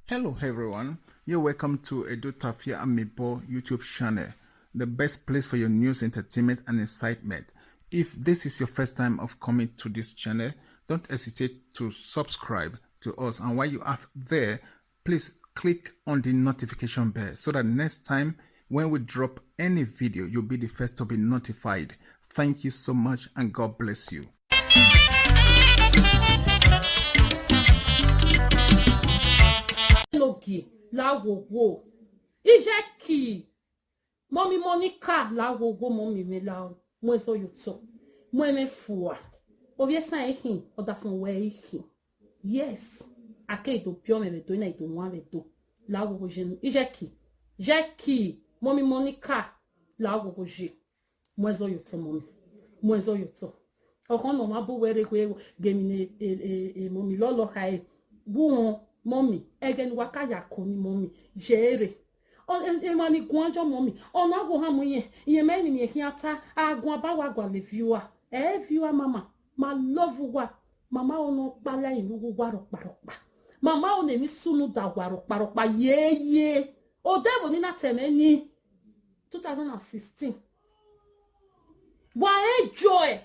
Hello everyone, you're welcome to Edo Tafia Amipo YouTube channel, the best place for your news, entertainment and excitement. If this is your first time of coming to this channel, don't hesitate to subscribe to us, and while you are there, please click on the notification bell so that next time when we drop any video, you'll be the first to be notified. Thank you so much and God bless you. Láwòwò iṣẹ́ kì í mọ́mí Monica láwòwò mọ́mí mi láwò mo ẹ̀sọ́ yóò tọ̀ mo ẹ̀mẹ́ fùwà òbí ẹ̀sán ẹ̀hìn ọ̀dà fún wẹ̀ ẹ̀hìn yes akẹ́ ètò pure mẹ̀rẹ̀ tó iná ètò wọn rẹ̀ tó láwòwò jẹnu iṣẹ́ kì í mọ́mí Monica láwòwò jẹ mo ẹ̀sọ́ yóò tọ̀ mo ẹ̀sọ́ yóò tọ̀ ọ̀kan náà má bó wẹ́rẹ́ pé gèmí ni mọ́mí lọ́lọ́ ha ẹ̀ bú wọn. Mommy, again wakaya koni mommy, jere. Emani guanjo mommy. Ona go hamuye. Yemeni ni hiata. Agwa bawa gwa le viewer. Viewer mama. Ma love wa. Mama ono bala inugu warok barokba. Mama one ni sunu da warok barokba. Ye. Odebo ni na temeni. 2016. Wa joy.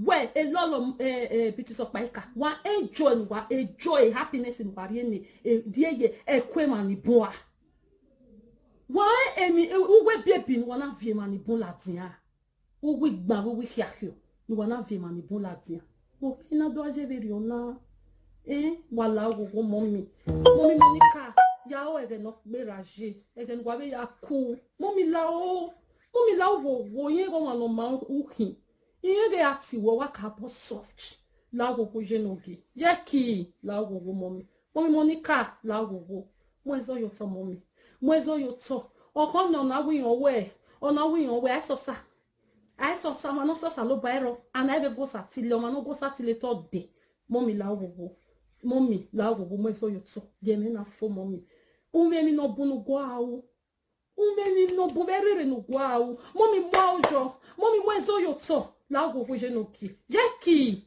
Well, a lot of bitches of Paika. Wa enjoy happiness in Variene, a quemani boa. Why, Amy, we be one of you mani bon latia. Who we babu we hear you. You one of you mani bon latia. Oh, in a doje veriona. Wala go mommy. Mommy Monica, yao again not berage. Again, wabe ya cool. Mommy lao wo ye go on no mouth uki. Iye ati wo waka po soft lawo ko jenogi yeki lawo wo mommy Monica lawo wo mo ezo yo to mommy mo ezo yo to okon na wiyan we ona wiyan we aisosa ma no sosa lo bairo and I be go satile ma no go satile to de mommy lawo wo mo ezo yo to de me na fo mommy mi no bunu go awu mi no bu verere no go awu mommy mo ojo mommy mo ezo yo to lago ko jenoki jeki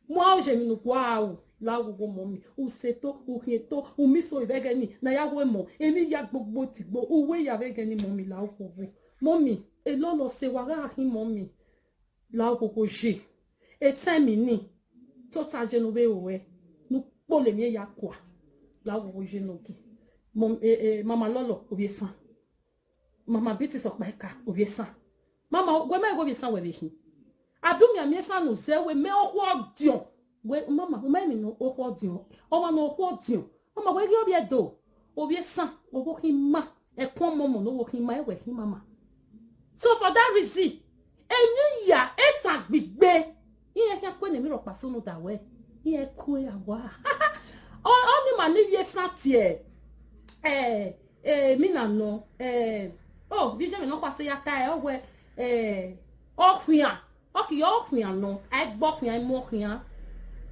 mo je mi no kwao lago ko momi u seto u hieto u miso ivegeni na yawo mo emi ya gbogbo tigbo uwe ya vegeni momi lago ko momi e lolo se waga hin momi lago ko je e temi ni to ta jenove owe nu pole mi ya kwa lago ko jenoki mom mama lolo obiesan mama biti so paika obiesan mama gwe me go obiesan we hin Abumi amiesa no zewe me okwo dion we mama o me no okwo dion o ma no okwo dion o ma we gi obi edo obi san okwo hima e kon momo no wo hima e we hima mama so for that reason eni ya esa gbigbe iye se ko ne mi ro paso no da we iye ku ya wa o ni ma ni ye san tie mi na no oh bi je me no pase ya ta e o we okuyan okay, okuyan no, I bokuyan mokuyan.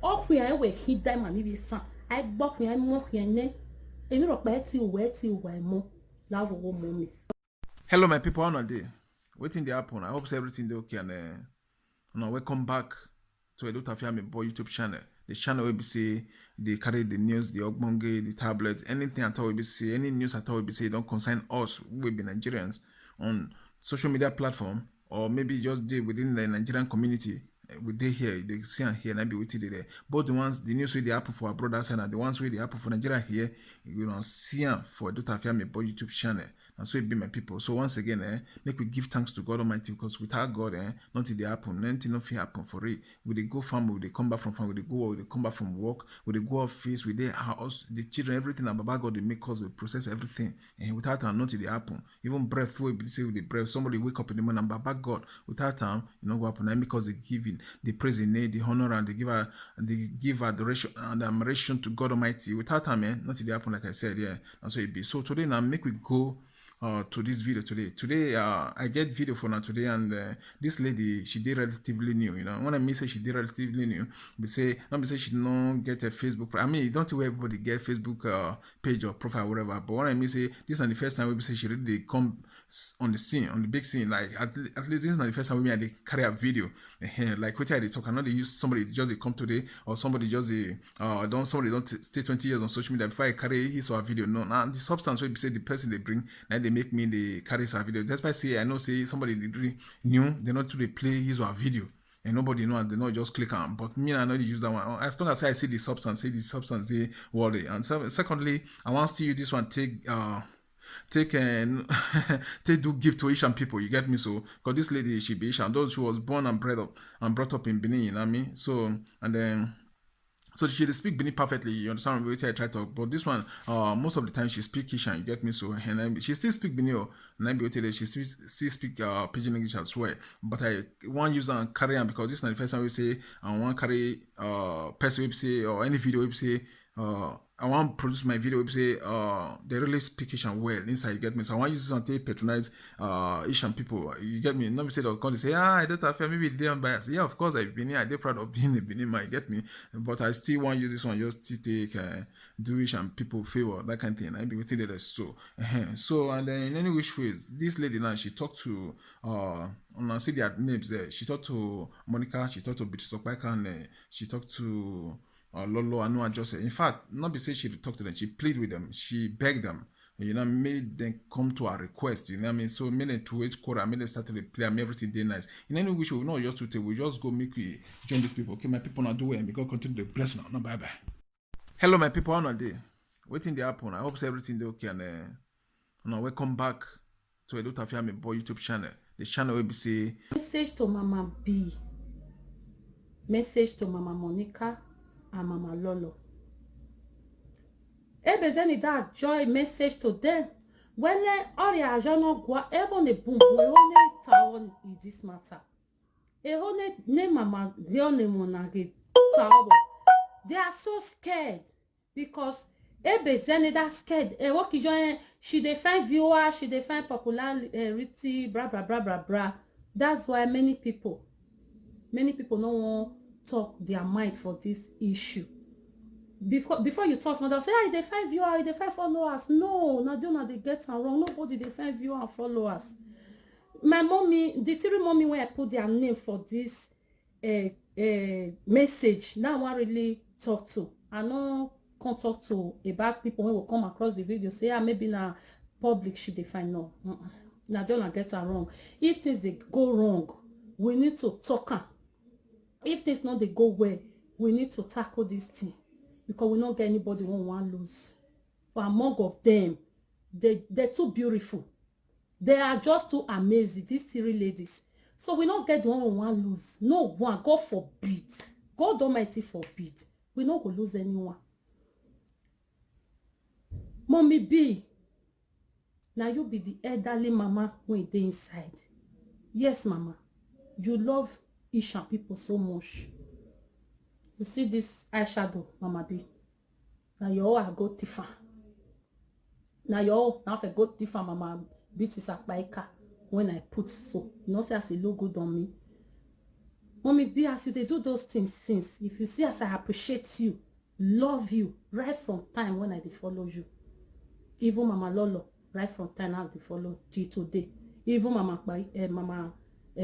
Okuyan we hit them and leave san. I bokuyan mokuyan ne. Emi ro pa ti uwe mo. La wo mommy. Hello my people, how are they? Waiting the happen. I hope everything dey okay and welcome back to Edo Tafia Amipo YouTube channel. The channel will be say they carry the news, the ogbonge, the tablets, anything at all will be say, any news at all will be say don't concern us, we be Nigerians on social media platform. Or maybe just dey within the Nigerian community, we dey here, they see and hear, and I be waiting there. Both the ones, the news wey dey happen for abroad outside, and the ones wey dey happen for Nigeria here, you know, see am for Edo Tafia Amipo YouTube channel. And so it be my people. So once again, make we give thanks to God Almighty, because without God, nothing dey happen, nothing no fit happen for it. We dey go farm, we dey come back from farm, we dey go work, we dey come back from work, we dey go office, we dey house, the children, everything about God dey make us, we process everything. And without am, nothing dey happen. Even breath, we say with the breath, somebody wake up in the morning, and Baba God, without am, you know what happen. And because they giving, they praise the name, the honor, and they give adoration and admiration to God Almighty. Without am, nothing dey happen, like I said, yeah. And so it be. So today now, make we go to this video today. Today, I get video for now today, and this lady, she did relatively new. You know, when I mean say she did relatively new, we say not be say she don't get a Facebook. I mean, don't know everybody get Facebook page or profile or whatever. But when I mean say this is the first time we say she really come on the scene, on the big scene. Like at least this is not the first time we they carry a video. Like what I they talk, I know they use somebody just they come today or somebody just don't stay 20 years on social media before I carry his or her video. No, now the substance where say the person they bring, now they make me they carry his or her video. That's why I say I know say somebody they really new, they not to they play his or her video. And nobody know, and they not just click on. But me, I know they use that one. As long as I see the substance, they worry. And so, secondly, I want to see you this one take and take do give to Asian people. You get me? So, because this lady she be Asian, though she was born and brought up in Benin. You know what I mean? So, and then. So she dey speak Benin perfectly, you understand what I try to talk. But this one, most of the time she speak Kishan, you get me? So and she still speak Benin, and I be she still speak pidgin English as well. But I want use and carry on because this is not the first time we say I want carry person we say or any video we say I want produce my video we say they really speak Asian well inside, you get me? So I want use something patronize Asian people, you get me? Not be say they'll come to say I don't have maybe they unbiased. Yeah, of course I've been here, I'm proud of being a Benin man, you get me? But I still want to use this one just to take do Asian people favor, that kind of thing. I be waiting there so so and then in any which ways this lady now she talked to I see their names there. She talked to Monica, she talked to Beatrice Okpaika, and she talked to Lolo Anua Jose. In fact, not be say she talked to them, she pleaded with them, she begged them, you know, made them come to her request, you know what I mean? So made them to wait quarter, made them start to play, and everything day nice. In any which we not just to take, we just go make we join these people. Okay, my people not do well, and God continue to bless now. No, bye bye. Hello, my people, how are they? Waiting they happen. I hope everything they okay and welcome back to Edo Tafiame Boy YouTube channel. The channel will be say message to Mama B, message to Mama Monica and Mama Lolo. Ebezeni that joy message to them. When ori ajono gwa even the boom we only town in this matter. E only ne Mama the only monage town. They are so scared because Ebezeni that scared. E what join she define viewer, she define popularity, blah blah blah blah blah. That's why many people don't want talk their mind for this issue. Before you talk, now they'll say, I define viewer, I define followers. No, now they get it wrong. Nobody define viewer and followers. My mommy, the three mommy when I put their name for this message, now I really talk to. I know can't talk to about people who will come across the video say, maybe now public should define. No. Now don't get it wrong. If things they go wrong, we need to talk. If things not they go well, we need to tackle this thing because we don't get anybody who want lose. For among of them, they're too beautiful. They are just too amazing. These three ladies. So we don't get the one who want lose. No one. God forbid. God Almighty forbid. We not go lose anyone. Mommy B. Now you be the elderly mama when they inside. Yes, mama. You love Asian people so much. You see this eyeshadow, Mama B. Now you all are go Tifa. Now you all have a go Tifa, Mama Beatrice Okpaika. When I put so, you know, say as it look good on me. Mommy B, as you they do those things since, if you see as I appreciate you, love you, right from time when I dey follow you. Even Mama Lolo, right from time I dey follow till today. Even Mama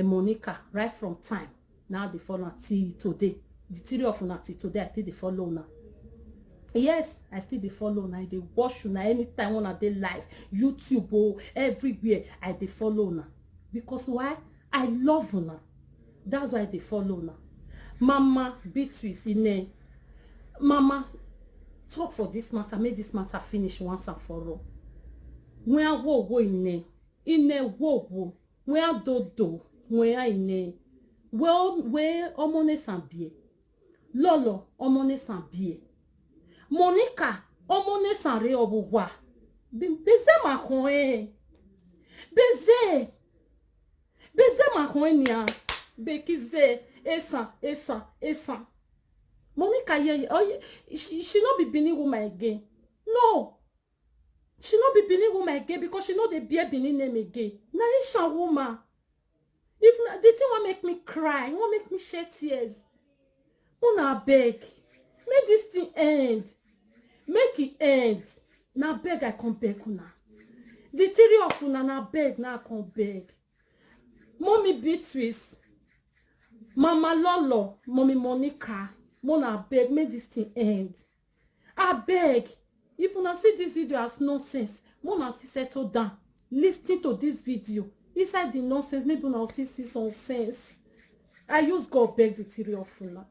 Monica, right from time now they follow till today. The three of una till today I still they follow now. Yes, I still they follow now. They watch una anytime when they live, YouTube or everywhere I they follow now. Because why? I love una. That's why they follow now. Mama Beatrice in Mama talk for this matter, make this matter finish once and for all. When I wo in wo when I do when I in well where omone sambie Lolo omone sambie Monica omone sanre obuwa beze makon beze makon nia bekize esa Monica she not be Benin woman again. No, she not be Benin woman again because she know the bear Benin name again. Na Asian woman. If the thing won't make me cry, won't make me shed tears. Una beg, make this thing end. Make it end. Now beg I come back una. The three of una na beg, na come beg. Mommy Beatrice, Mama Lolo, Mommy Monica, Mona beg, make this thing end. I beg, if una see this video as nonsense, Mona still settle down. Listen to this video. Inside the nonsense, maybe una still see some sense. I use God beg the three of una.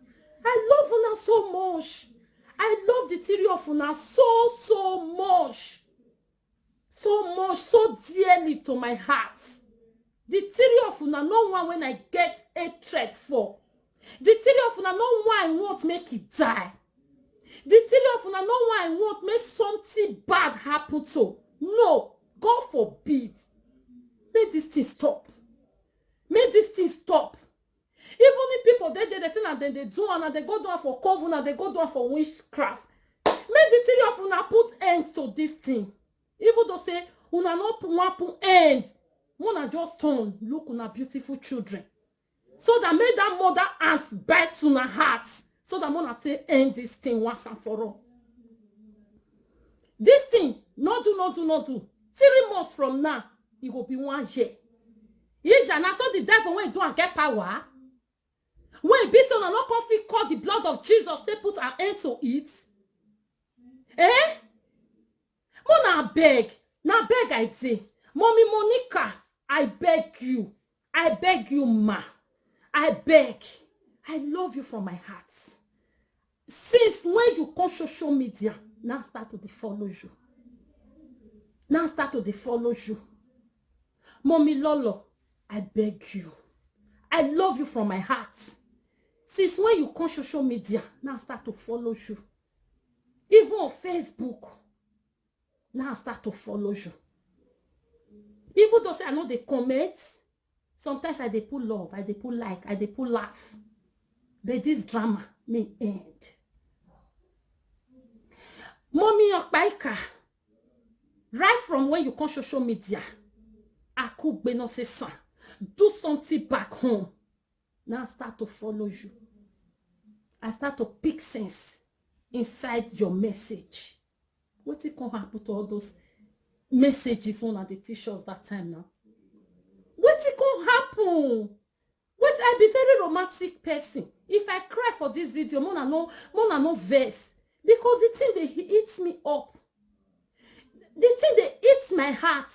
I love una so much. I love the three of una so much. So much, so dearly to my heart. The three of una no one when I get hatred for. The three of una no one I want make it die. The three of una no one I want make something bad happen to. No, God forbid. Make this thing stop. Make this thing stop. Even if people they say that they do and they go down for coven and they go down for witchcraft. Make the three of una put ends to this thing. Even though say una no put ends. Mona just turn, look una beautiful children. So that made that mother ants bite to her hearts. So that Mona say end this thing once and for all. This thing, no do. 3 months from now, it will be 1 year. Isha, now so the devil when do and get power. When be so not conflict call the blood of Jesus, they put an end to it. Eh? Mona beg. Now beg I say. Mommy Monica, I beg you, ma. I beg. I love you from my heart. Since when you come social media, now start to follow you. Now start to follow you. Mommy Lolo, I beg you. I love you from my heart. Since when you come social media, now start to follow you. Even on Facebook, now start to follow you. Even though say I know they comment, sometimes I they put love, I they put like, I they put laugh. But this drama may end. Mommy Okpaika, right from when you come social media, I could be no say son, do something back home. Now I start to follow you. I start to pick sense inside your message. What it can happen to all those messages on the t-shirts that time now? What it can happen? What I be very romantic person. If I cry for this video, Mona no verse. Because the thing they eats me up. The thing they eats my heart.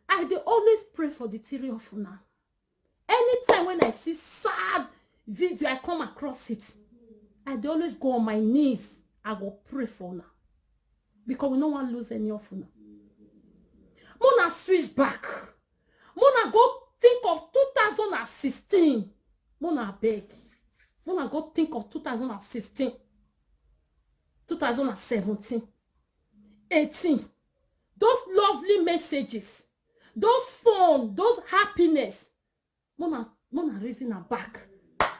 I they always pray for the three of una. Anytime when I see sad video, I come across it. I they always go on my knees. I go pray for una. Because we don't want to lose any of una. Mona switch back. Mona go think of 2016. Mona beg. Mona go think of 2016. 2017. 18. Those lovely messages. Those fun. Those happiness. Mona raising her back.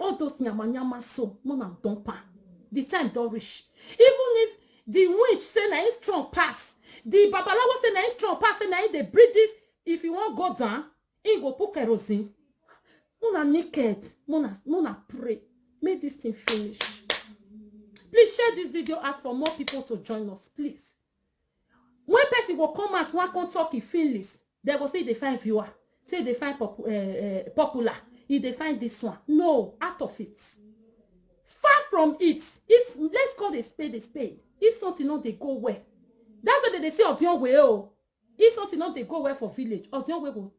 All those nyama so. Mona don't pan. The time don't reach. Even if the witch say na him strong pass. The babalawo say na him strong pass. Say na him dey breathe this. If you want go down, he go put kerosene. Mona naked. Mona pray. Make this thing finish. Please share this video out for more people to join us, please. When person will come out, one can talk in feelings, they will say they find viewer, say they find popular, if they find this one. No, out of it. Far from it. If let's call a spade a spade. If something not they go well, that's what they say of your way. Oh, if something not they go well for village, or your way will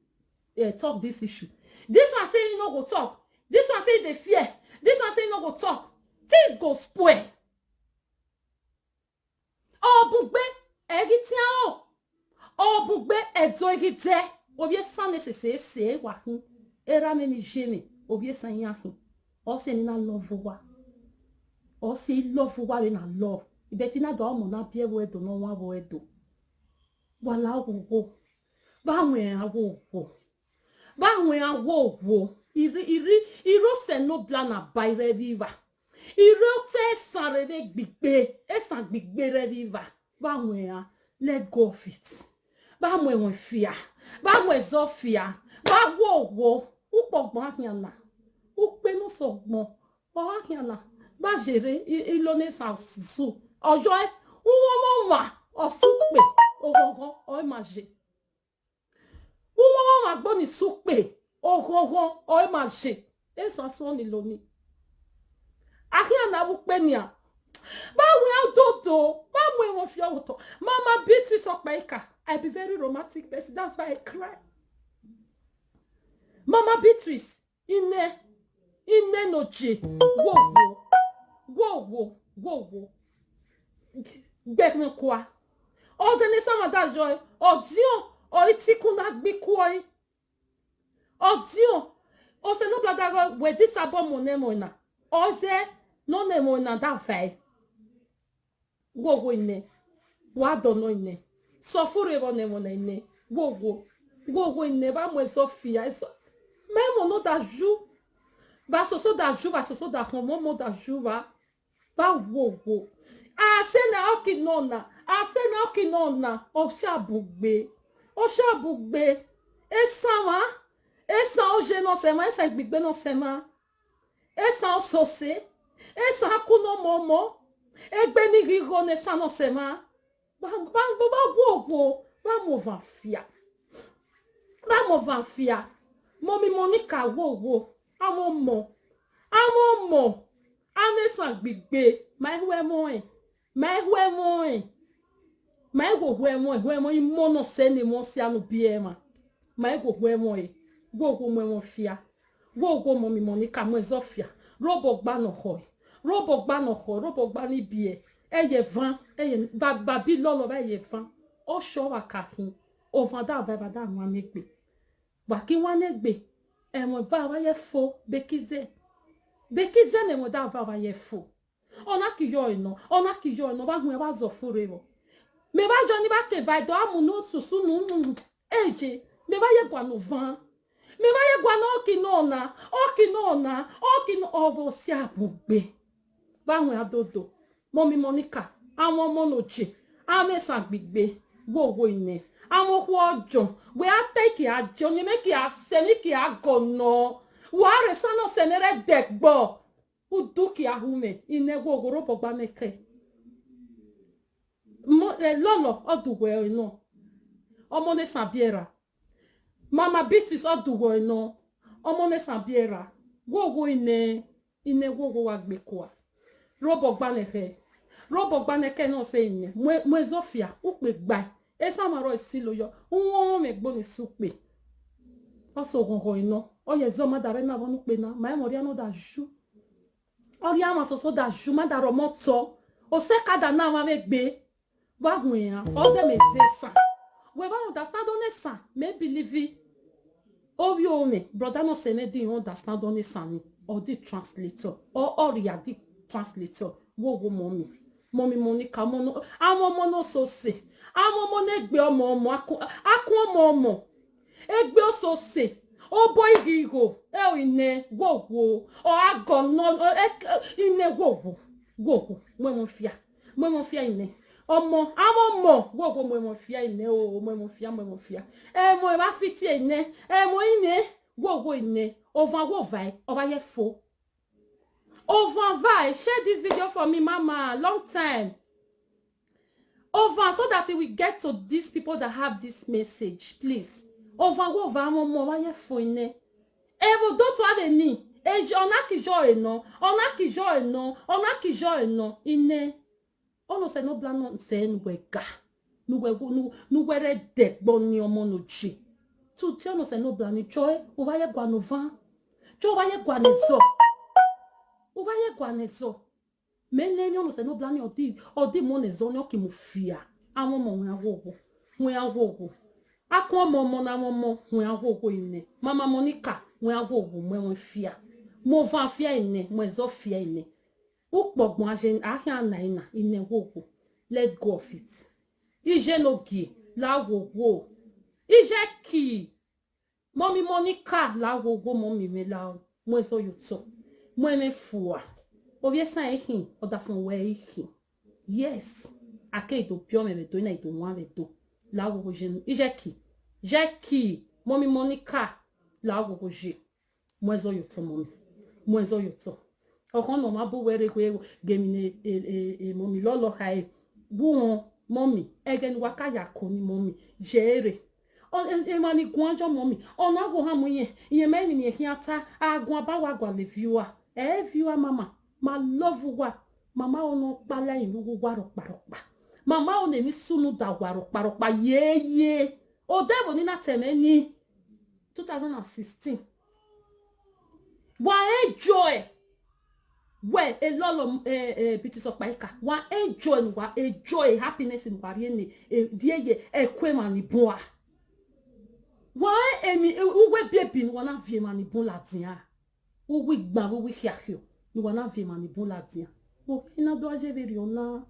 talk this issue. This one say you no go talk. This one say they fear. This one say no go talk. Things go spoil. Obugbe egitiao. Obugbe edo egite. Obie san se wahin. Era meni jene. Obie san yahin. O se ni na love wa. O se love wa le na love. Ibeti na do mo na bie wo edo no wa wo edo. Wala wo. Ba wen awo wo. Ba wen awo wo. Iro se no blana bayre viva. Iro te san rede gbigbe. Esan gbigbe re viva. Ba wen let go of it. Ba wen fear. Ba wen zo fear. Ba wo. Upo gbon ahiana. Upe no so gbon. Ba ahiana. Ba jere ilone sa su. Ojo e uwo mo wa osupe. Ogogo o maje. Uwa ma gbo ni supe. Ogongon o ma je. E san so ni lo ni. Ahia na bu pe ni a. Ba we dodo. Ba we won fi oto. Mama Beatrice Okpaika. I be very romantic person. That's why I cry. Mama Beatrice. Ine no je. Wo. Gbẹ̀mí kwa. Ọ̀sẹ̀ ní sàmàdà joy. Ọ̀díọ̀n. Ọ̀ìtìkún náà gbí kúọ̀ì. Ọ̀díọ̀n. Ọ̀sẹ̀ ní bladagọ̀ wẹ̀ dísàbọ̀ mọ̀nẹ́mọ̀nà. Ọ̀sẹ̀ nọ́nẹ̀mọ̀nà dàfẹ́. Wo ine. Wà dọ̀nà ine. Sọfúrẹ̀ bọ̀nẹ̀mọ̀nà ine. Wo ine. Bá mọ̀ ẹ̀sọ́ fìyà ẹ̀sọ́. Mẹ́mọ̀ náà dàjú. Bá soso dàjú. Bá soso dàkùn mọ́mọ́ dàjú bá. Bá wo. Asena okinona oshabugbe esawa esa oje no sema esa gbigbe no sema esa osose esa kuno momo egbe ni rigo ne sa no sema ba wo ba mo va fia Mommy Monica wo àwọn mo amesa gbigbe my huemo imono sene mo si anu biema my huemo go mo fia go Mommy Monica mo zofia robo gba no ni bie eye van eye babi lolo ba eye van o sho wa kahin o van da ba da wa negbe ba ki wa negbe e mo ba wa ye fo bekize ne mo da va wa ye fo ona ki yo ino ba hu e ba zo fure wo me ba jo ni ba te vai do amu no susu nu eje me ba ye gwa no van me ba ye gwa no ki no ovo si abugbe ba hu adodo Mommy Monica awon mo no je amesa gbigbe wo ine awon ku ojo we a take ajo ni make ya se mi ki agono wa re sano senere degbo uduki ahume inegwo ogoropo gbaneke lolo oduwe no omo ne sabiera Mama Beatrice oduwe no omo ne sabiera wo ine wo wa gbekwa robo gbaneke no se ine mo zofia upe gba esa maro isilo yo won me gbo ni supe oso gongo ino oye zo madare na wonu pe na ma mo ri ano da ju ori ama so da ju ma da ro moto o se kada na wa megbe wa hun ya o se me zesa we ba understand on esa me believe obi o me brother no se me di understand on esa ni or the translator or oria the translator wo Mommy Monica mono awon mo no so se awon mo ne gbe omo akun omo egbe o so se o boy higo e ine wo o agon no ine wo mo fia ine omo awon mo wo mo fia ine o mo fia mo ba fiti ine mo ine wo ine over wo vai over ye fo over vai share this video for me mama long time over so that we get to these people that have this message please over mo wa ye fo ine evo do to ade ni eje ona kijo eno ine ono se no blano se nwega nuwere degbo ni omo no ji tu ti ono se no blani joy o wa ye gwa no van jo wa ye gwa nezo mele ni ono se no blani odi mo nezo ni o ki mu fia awon mo won awogo akon mo na mo won awogo ine Mama Monica won awogo mo won fia mo van fia ine mo ezo fia ine ukpogbon ahia na ine wogo let go of it ije no gi la wogo ije ki Mommy Monica la wogo mommy me la mo ezo yuto mo me fua obie san ehin oda fun we ehin yes ake do pio me do na do wan me do la wogo je ije ki Mommy Monica la wogo je mo ezo yuto mo ezo yuto okon no ma bo were kwe gemine mommy lolo hai bu mommy egen wakaya ko ni mommy jere Emani guanjo mommy. Ona go hamuye. Ye me ni hiata. Agwa bawa gwa le viewer. Viewer mama. Ma love wa. Mama ono pala inugu waro parokpa. Mama one mi sunu da waro parokpa. Ye. Odebo ni na temeni. 2016. Wa enjoy. We a lolo bitis of paika. Wa enjoy happiness in wariene die ekwema ni boa. Wa emi uwe baby ni wana vie mani bon latia. Uwe gba uwe hiahio ni wana vie mani bon latia. O ina do ajeveri ona.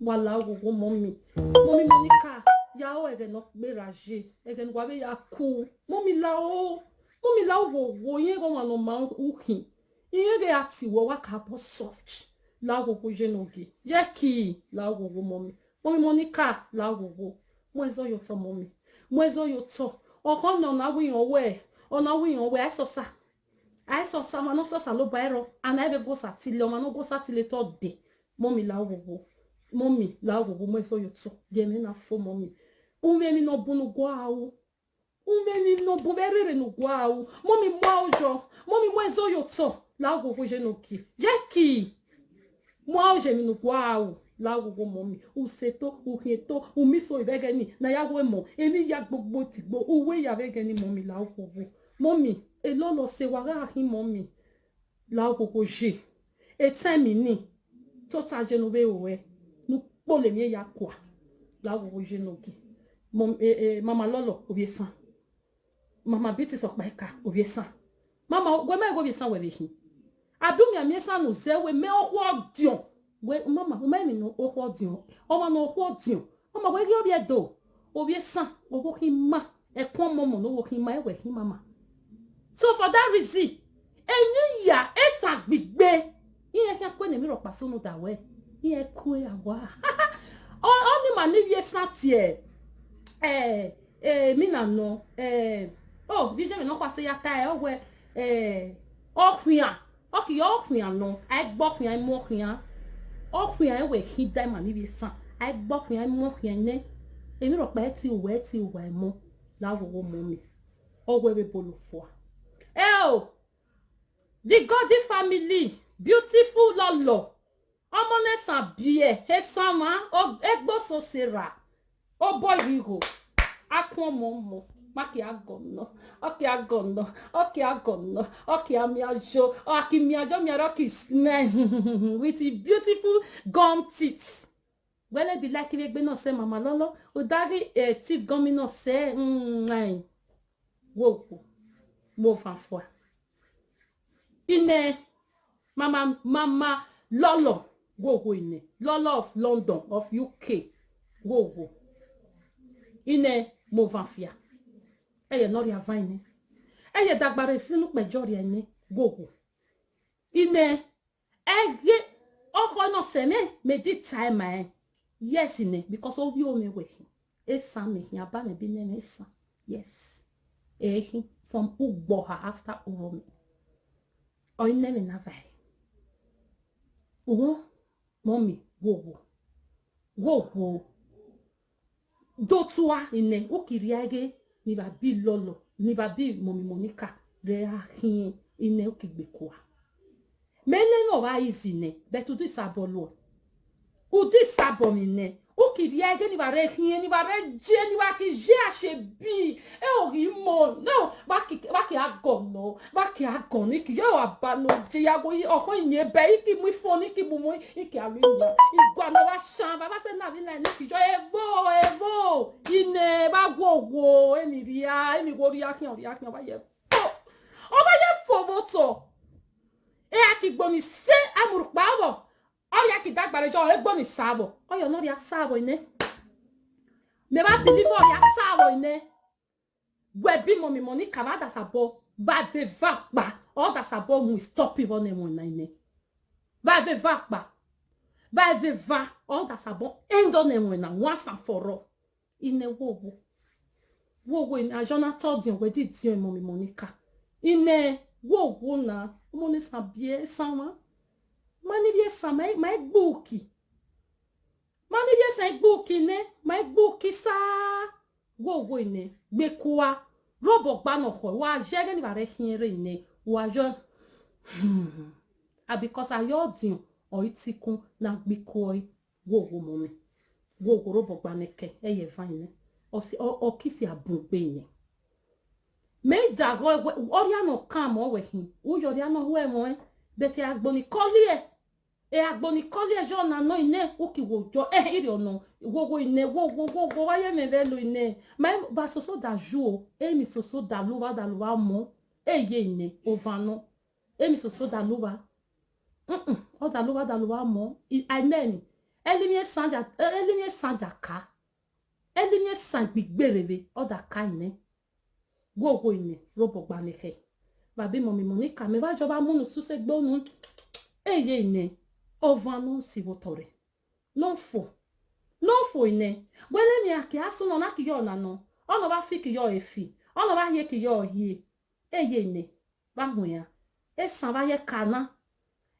Wala wo mommy. Mommy Monica ya o ege no gberaje. Ege no be ya ku. Mommy la o wo yen go wan no ma ukin. Iye ati wo wa kapo soft la gogo jenogi yeki la gogo mommy Monica la gogo mwezo yo to mommy mwezo yo to okon no na wi we I saw sa ma no so sa lo bairo and I be go satile ma no go satile to de mommy la gogo mwezo yo to de me na fo mommy ume mi no bunu gwa o ume mi no buberere no gwa o mommy mwaojo mommy mwezo yo to la gogo jenoki yeki moi je mi no kwao la gogo mommy u seto u hieto u miso ibegeni na ya wemo eni ya gbogbo tigbo uwe ya begeni mommy la gogo mommy e lolo se waga hin mommy la gogo je etemi ni tota jenove owe nu pole mi ya kwa la gogo jenoki mama lolo obiesan mama biti so paika obiesan mama we me go obiesan we hin Adumi amiesa no zewe me okwo dion we mama o me mi no okwo dion o ma no okwo dion mama we gi obi do obi san owo kin ma e kon momo no wo kin ma e we kin mama so for that reason eni ya esa gbigbe iye kan pe ni mi ro pa sunu da we iye ku e awa o ni ma ni bi san tie mi na no bi je mi no kwa se ya ta e o we okuyan okay, okuyan no. I bokuyan mokuyan. Okuyan we hit them and if san. I bokuyan mokuyan ne. Emi ro pa ti o wa mo. La wo mommy. O we bolu fo. The Goddy family, beautiful lolo. Omone san biye, he sama o egbo so sera. O boy higo. Akon momo. Maki agono, okay agono, okay amiajo, okay miajo miaroki smell with the beautiful gum teeth. Well, I be like if no say mama lolo, o daddy teeth gum no say wo fanfwa. Ine mama lolo go ine lolo of London of UK go ine mo fanfia. Eye no ria vaine eye dagbare finu pejo ri ene gogo ine ege oko no seme me di time yes ine because of you me we esa me hin aba me bi ne esa yes from ugboha after urome o ine me na vai mommy gogo do tua ine ukiriage ni ba bi lolo ni ba bi mommy Monica re ahin ine okigbekwa mele no wa izine but to this abolo u this abomi ne okiri ege ni ba re hin ni ba re je ni ba ki je asebi ori mo no ba ki agon ni ki yo abalo je yago oko yin be iki mu fo ni ki bu mo iki alunya igwa no wa shan baba se na bi na ni ki jo evo ine ba gwogo eni ria emi go ria kin ba ye fo voto akigbo mi se amurpa wo oya ki dagbare jo egbo mi sabo oya no ria sabo ine me ba believe oya sabo ine we bi mommy Monica ba da sabo ba de vakpa o da sabo mu stop even name na ine ba de vakpa ba de va o da sabo endo name na once and for all ine wo in ajona told you we did see mommy Monica ine wo na mo sa bie sama mani bie sama my bookie mani bie sa bookie ne my bookie sa wo ine gbekua robo gba no ho wa jege ni bare hinre ine wa jo because ayodin o itikun na gbekoi wo momi wo robo gba neke eye fine o kisi abugbe ine me dago oria no kam o wehin u yoria no hu emo beti agboni kolie agboni kolie jo na no ine uki wo jo iri ono wo ine wo waye me velo ine ma ba soso da juo mi soso da luwa mo ye ine ovano mi soso da luwa o da luwa mo amen elimie sanja ka elimie san gbigberebe o da ka ine wo ine robo gba neke babi momi Monica me va joba munu suse gbonu ye ine ovano si votore non fo ine wele mi aki asu no na ki yo na no ono ba fi ki yo efi ono ba ye ki yo ye ye ine ba hu ya san ba ye kana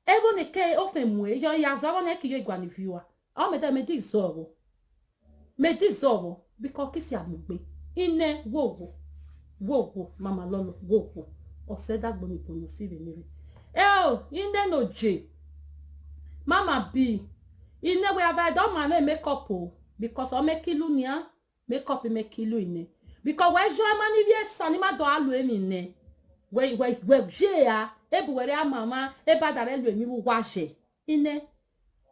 ebo ne ke ofe mue yo ya za wona ki yo igwa ni viwa o me da me dissolve because kisi amugbe ine wo mama lolo wo o se da gbo mi ponu si be nire inde no je mama b ine we have done my make up because o make ilu nia make up make ilu ine because we jo mani vie sani ma do alu emi ne we je ya ebuwere mama e badare lu emi wa je ine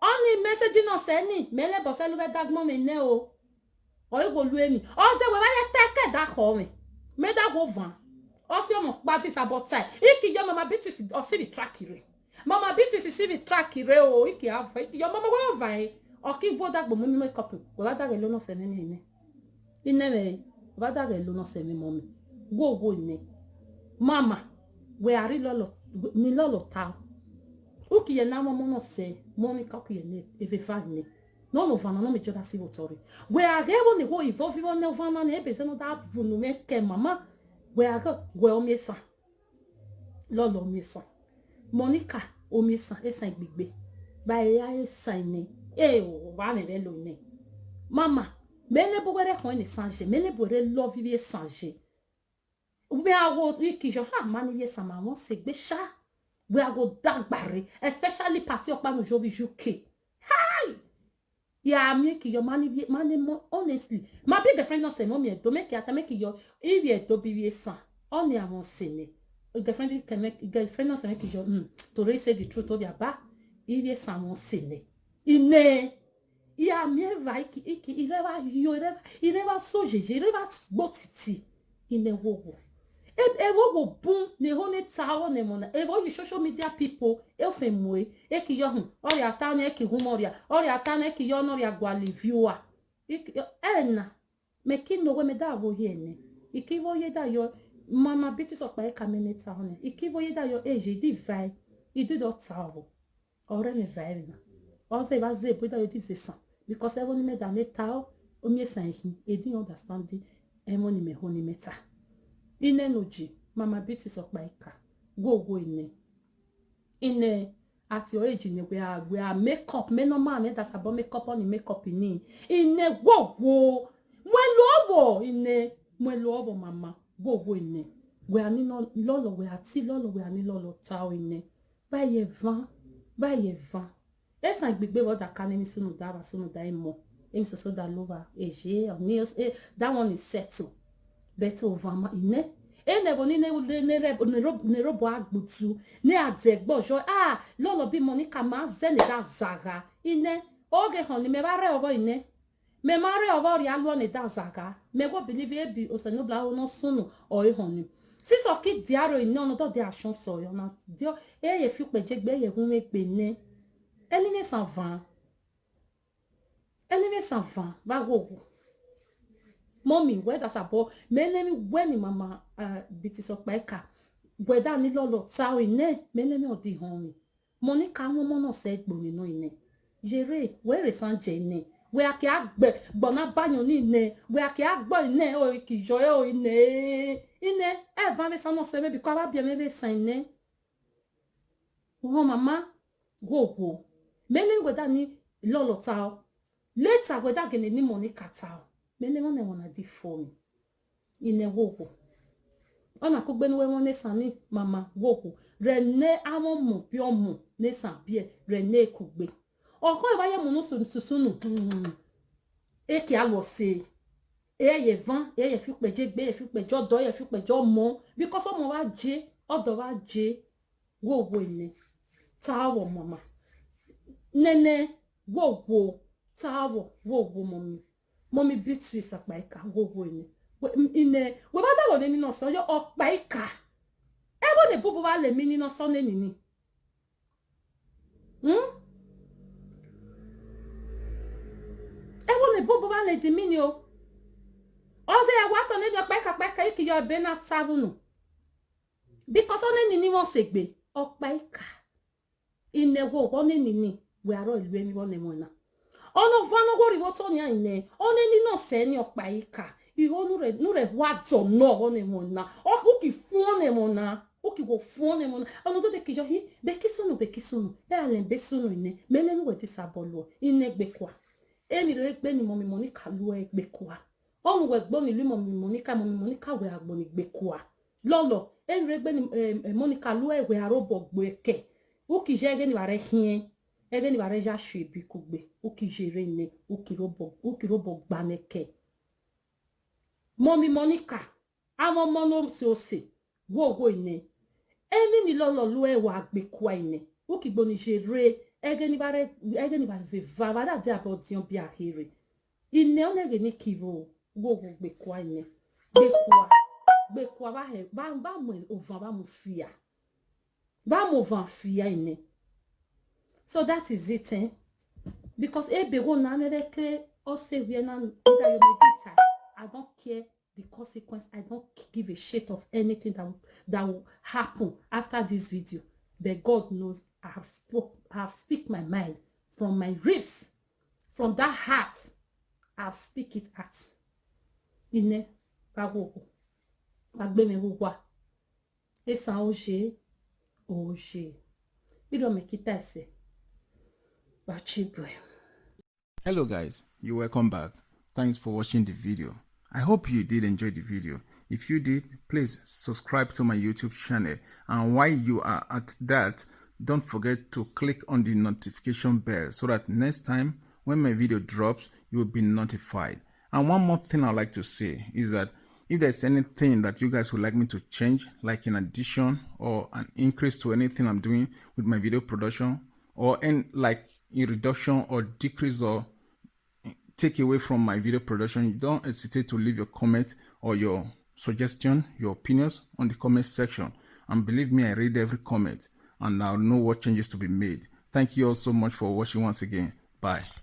oni message no se ni mele bo se lu be dagmo me ne o go lu emi o se we wa ye teke da ho me da go van o se mo pa ti sabotai iki yo mama bitu o se bi track ire mama bitu si bi track ire o iki afa iki yo mama go van o ki bo da gbo mo make up go da re lo no se ni ine me va da re lo no se mi mommy go ine mama we are lolo mi lolo ta uki ye na mo no se Monica ku ye ne e fe fa ne no vana no me joda si votori we are go ni go evolve no vana ne be se no da vunu me ke mama we are go o mi san lolo mi san Monica o mi san e san gbigbe ba ya e san ni o wa ne be lo ne mama mele bogere ho ni sanje mele bore love vie sanje we ago iki jo ha mani ye sama won se gbe sha we ago dagbare especially party opa no jobi UK hi ya mi ki yo mani mo honestly my big friend no say mo mi do make ata make yo if ye do bi san oni awon sene girlfriend can make girlfriend no say make yo to say the truth of your ba if ye san won sene ine ya mi va iki ireva so jeje ireva gbotiti ine wowo wo boom ne hone tawo ne mona you social media people femwe ki yo ori ata na ki humoria ori ata na ki yo no ri agwali viewer ena me ki no we me da wo ye ne iki wo ye da yo mama biti so pa e kameneta hone iki wo ye da yo eje di vai I do not tawo ore me vai na o se va ze da yo di se san because everyone me da ne tao o mi san hi e di understand di emoni me honi meta ine noji mama biti so pa ika go ine at your age ne we are makeup me no man me that's about makeup on makeup ni ine go mwelovo ine mwelovo mama go ine we are ni no lolo we are ti lolo we are ni lolo tao ine ba ye van esa gbigbe wo da kan ni sunu da imo emi so da lova eje nails that one is settled better over ma ine nebo ni ne robo agbutu ne azegbo jo lolo bi Monica ma zene da zaga ine oge hon ni me ba re obo ine me ma re obo ri alu ne da zaga me go believe e bi osenobla no sunu o e hon ni siso ki diaro ine ono do de action so yo na dio ye fi pejegbe ye hun me pe ne eline 120 ba go mommy where that's about menemi when mama biti so pa eka whether ni lolo tawo ine menemi odi hon mi Monica won mo no se gbo ninu ine jere where san je ine we aki agbe gbona bayan ni ine we aki agbo ine o ki jo e ine e van le san no se me bi ko ba bien me san ine mama go menemi whether ni lolo tawo later whether gene ni Monica tawo mele one wana di phone ine wogo ona ko gbenu we won nesan ni mama wogo rene awon mo bi omo nesan bie rene kugbe oko e baye mo no susunu eke alo se eye van eye fi peje gbe eye fi pejo do eye fi pejo mo because omo wa je odo wa je wogo ile tawo mama nene wogo tawo wogo mommy Beatrice akpaika wogo ile ine we ba dawo ni no so yo okpaika e wo le bubu ba le mi ni no so ne ni e wo le bubu ba le di mi ni o se ya wa to ne okpaika iki yo be na savunu because one ni won segbe okpaika ine wo one ni we aro ilu emi won mo na ono vano go riwo to nya ine one ni no se ni okpaika iho nure wadzo no one mo na o ku ki fun mo na o ki go fun mo na ono do de ki jo hi be kisunu e ale be sunu ine mele mi we ti sabolo ine gbe kwa emi re gbe ni mommy Monica lu e gbe kwa onu we gbo ni lu mommy Monica we agbo ni gbe kwa lolo emi re gbe ni Monica lu e we arobo gbo eke o ki je ge ni bare hien ege ni bare ja hwe bi kugbe o ki jere ne o ki robo gbaneke mommy Monica awon mono se wo ine emi ni lolo lu e wa gbe kwa ine o ki gbo ni jere ege ni bare va va da dia botion bi ahire ine o nege ni kivo wo gbe kwa ine gbe kwa ba he ba mo ovan ba mo fia ba mo van fia ine. So that is it, because ebego na nereke o se we na medita. I don't care the consequence. I don't give a shit of anything that will happen after this video. But God knows I have speak my mind from my ribs, from that heart. I'll speak it out. Ine bagogo bagbe me gwa esan oje ido me kita se. Hello guys, you're welcome back. Thanks for watching the video. I hope you did enjoy the video. If you did, please subscribe to my YouTube channel, and while you are at that, don't forget to click on the notification bell so that next time when my video drops, you will be notified. And one more thing I'd like to say is that if there's anything that you guys would like me to change, like an addition or an increase to anything I'm doing with my video production, or like a reduction or decrease or take away from my video production, don't hesitate to leave your comment or your suggestion, your opinions on the comment section. And believe me, I read every comment and I'll know what changes to be made. Thank you all so much for watching once again. Bye.